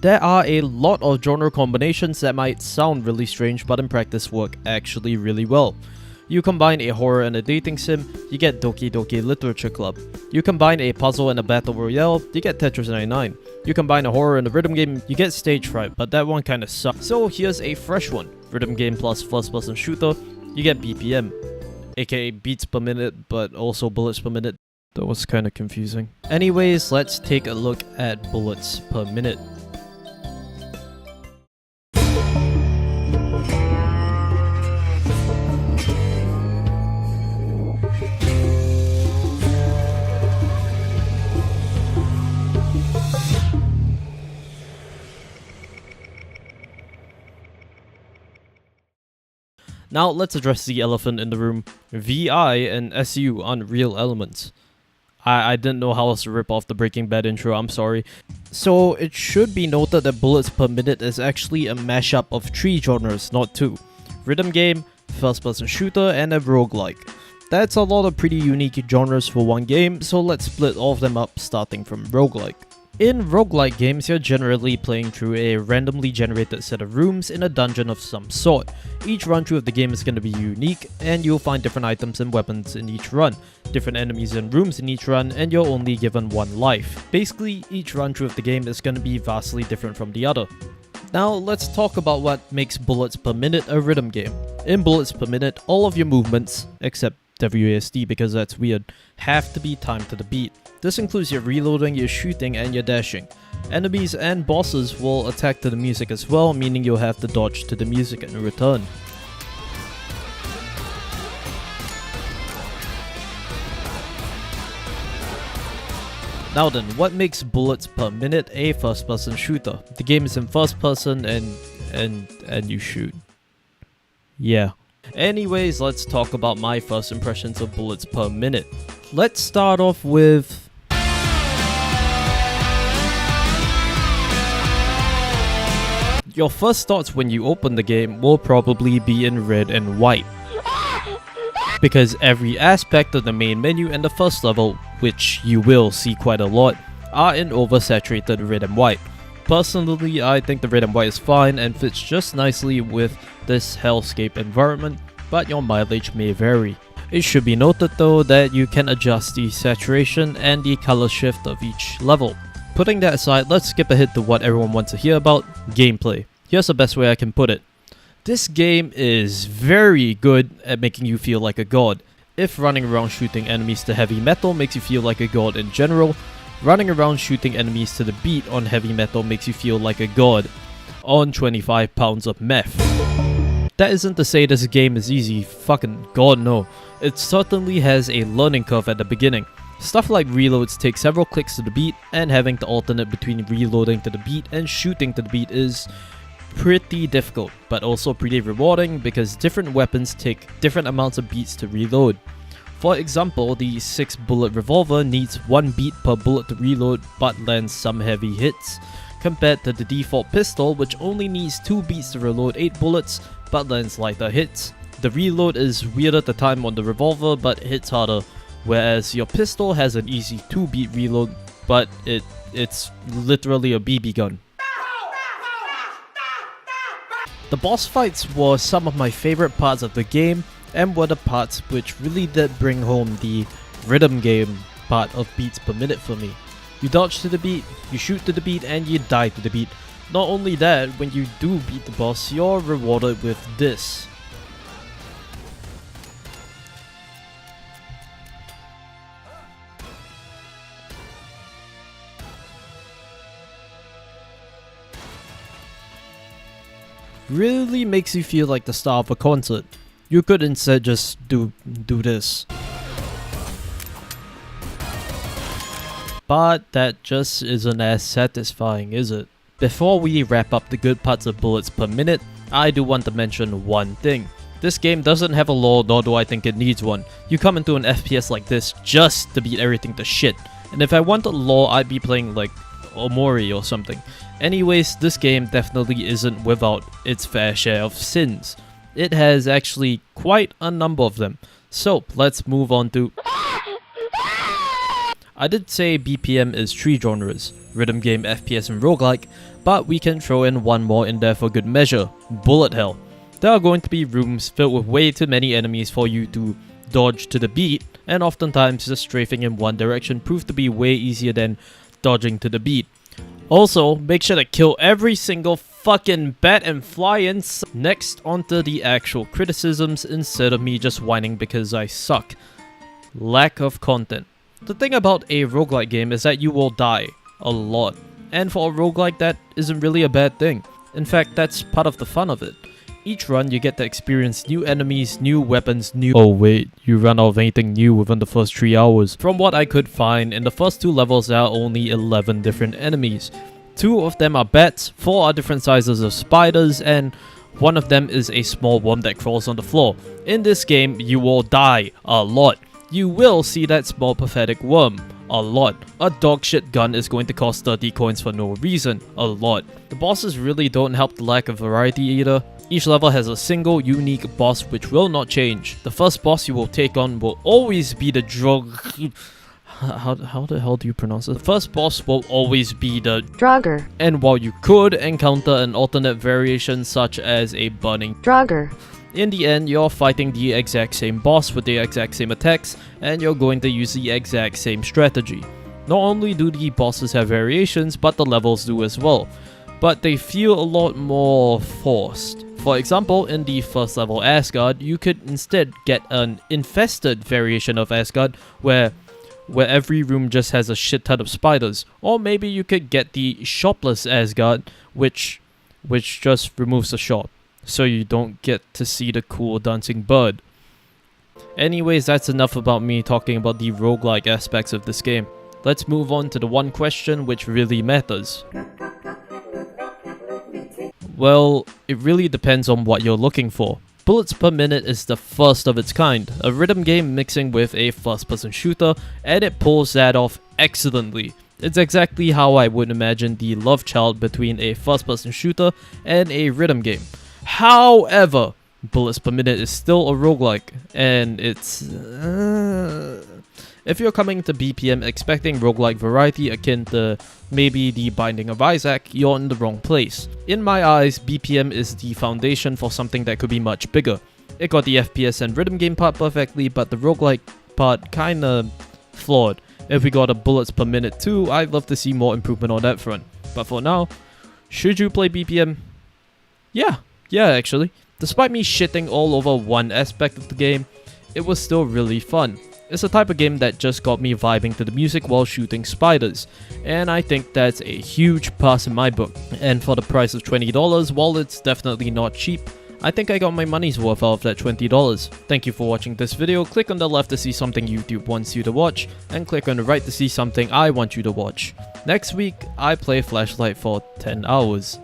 There are a lot of genre combinations that might sound really strange but in practice work actually really well. You combine a horror and a dating sim, you get Doki Doki Literature Club. You combine a puzzle and a battle royale, you get Tetris 99. You combine a horror and a rhythm game, you get Stage Fright, but that one kinda sucks. So here's a fresh one. Rhythm game plus first person shooter, you get BPM. AKA beats per minute, but also bullets per minute. That was kinda confusing. Anyways, let's take a look at bullets per minute. Now let's address the elephant in the room. VI and SU aren't real elements. I didn't know how else to rip off the Breaking Bad intro, I'm sorry. So it should be noted that bullets per minute is actually a mashup of 3 genres, not 2. Rhythm game, first person shooter, and a roguelike. That's a lot of pretty unique genres for one game, so let's split all of them up starting from roguelike. In roguelike games, you're generally playing through a randomly generated set of rooms in a dungeon of some sort. Each run through of the game is going to be unique, and you'll find different items and weapons in each run, different enemies and rooms in each run, and you're only given one life. Basically, each run through of the game is going to be vastly different from the other. Now let's talk about what makes bullets per minute a rhythm game. In bullets per minute, all of your movements, except WASD because that's weird, have to be timed to the beat. This includes your reloading, your shooting, and your dashing. Enemies and bosses will attack to the music as well, meaning you'll have to dodge to the music in return. Now then, what makes bullets per minute a first-person shooter? The game is in first person and you shoot. Yeah. Anyways, let's talk about my first impressions of bullets per minute. Let's start off with your first thoughts when you open the game will probably be in red and white, because every aspect of the main menu and the first level, which you will see quite a lot, are in oversaturated red and white. Personally, I think the red and white is fine and fits just nicely with this hellscape environment, but your mileage may vary. It should be noted though that you can adjust the saturation and the color shift of each level. Putting that aside, let's skip ahead to what everyone wants to hear about: gameplay. Here's the best way I can put it. This game is very good at making you feel like a god. If running around shooting enemies to heavy metal makes you feel like a god in general, running around shooting enemies to the beat on heavy metal makes you feel like a god on 25 pounds of meth. That isn't to say this game is easy, fucking god no. It certainly has a learning curve at the beginning. Stuff like reloads take several clicks to the beat, and having to alternate between reloading to the beat and shooting to the beat is pretty difficult, but also pretty rewarding because different weapons take different amounts of beats to reload. For example, the 6 bullet revolver needs 1 beat per bullet to reload but lands some heavy hits, compared to the default pistol which only needs 2 beats to reload 8 bullets but lands lighter hits. The reload is weirder to time on the revolver but hits harder, whereas your pistol has an easy 2 beat reload but it's literally a BB gun. The boss fights were some of my favorite parts of the game and were the parts which really did bring home the rhythm game part of beats per minute for me. You dodge to the beat, you shoot to the beat, and you die to the beat. Not only that, when you do beat the boss, you're rewarded with this. Really makes you feel like the star of a concert. You could instead just do this. But that just isn't as satisfying, is it? Before we wrap up the good parts of bullets per minute, I do want to mention one thing. This game doesn't have a lore, nor do I think it needs one. You come into an FPS like this just to beat everything to shit. And if I wanted lore, I'd be playing like Omori or something. Anyways, this game definitely isn't without its fair share of sins. It has actually quite a number of them. So let's move on to... I did say BPM is 3 genres, Rhythm Game, FPS and Roguelike, but we can throw in one more in there for good measure, bullet hell. There are going to be rooms filled with way too many enemies for you to dodge to the beat, and oftentimes just strafing in one direction proved to be way easier than dodging to the beat. Also, make sure to kill every single fucking bat and fly in. Next, onto the actual criticisms instead of me just whining because I suck. Lack of content. The thing about a roguelike game is that you will die a lot, and for a roguelike that isn't really a bad thing. In fact, that's part of the fun of it. Each run you get to experience new enemies, new weapons, Oh wait, you run out of anything new within the first 3 hours. From what I could find, in the first 2 levels there are only 11 different enemies. 2 of them are bats, 4 are different sizes of spiders, and 1 of them is a small worm that crawls on the floor. In this game, you will die a lot. You will see that small pathetic worm. A lot. A dogshit gun is going to cost 30 coins for no reason. A lot. The bosses really don't help the lack of variety either. Each level has a single unique boss which will not change. The first boss you will take on will always be the How the hell do you pronounce it? The first boss will always be the Draugr. And while you could encounter an alternate variation such as a burning Draugr, in the end, you're fighting the exact same boss with the exact same attacks, and you're going to use the exact same strategy. Not only do the bosses have variations, but the levels do as well, but they feel a lot more forced. For example, in the first level Asgard, you could instead get an infested variation of Asgard where every room just has a shit ton of spiders, or maybe you could get the shopless Asgard, which just removes the shop, so you don't get to see the cool dancing bird. Anyways, that's enough about me talking about the roguelike aspects of this game. Let's move on to the one question which really matters. Well, it really depends on what you're looking for. Bullets per minute is the first of its kind, a rhythm game mixing with a first-person shooter, and it pulls that off excellently. It's exactly how I would imagine the love child between a first-person shooter and a rhythm game. However, bullets per minute is still a roguelike, and it's... If you're coming to BPM expecting roguelike variety akin to maybe The Binding of Isaac, you're in the wrong place. In my eyes, BPM is the foundation for something that could be much bigger. It got the FPS and rhythm game part perfectly, but the roguelike part kinda flawed. If we got a bullets per minute too, I'd love to see more improvement on that front. But for now, should you play BPM? Yeah, actually. Despite me shitting all over one aspect of the game, it was still really fun. It's the type of game that just got me vibing to the music while shooting spiders, and I think that's a huge pass in my book. And for the price of $20, while it's definitely not cheap, I think I got my money's worth out of that $20. Thank you for watching this video. Click on the left to see something YouTube wants you to watch, and click on the right to see something I want you to watch. Next week, I play Flashlight for 10 hours.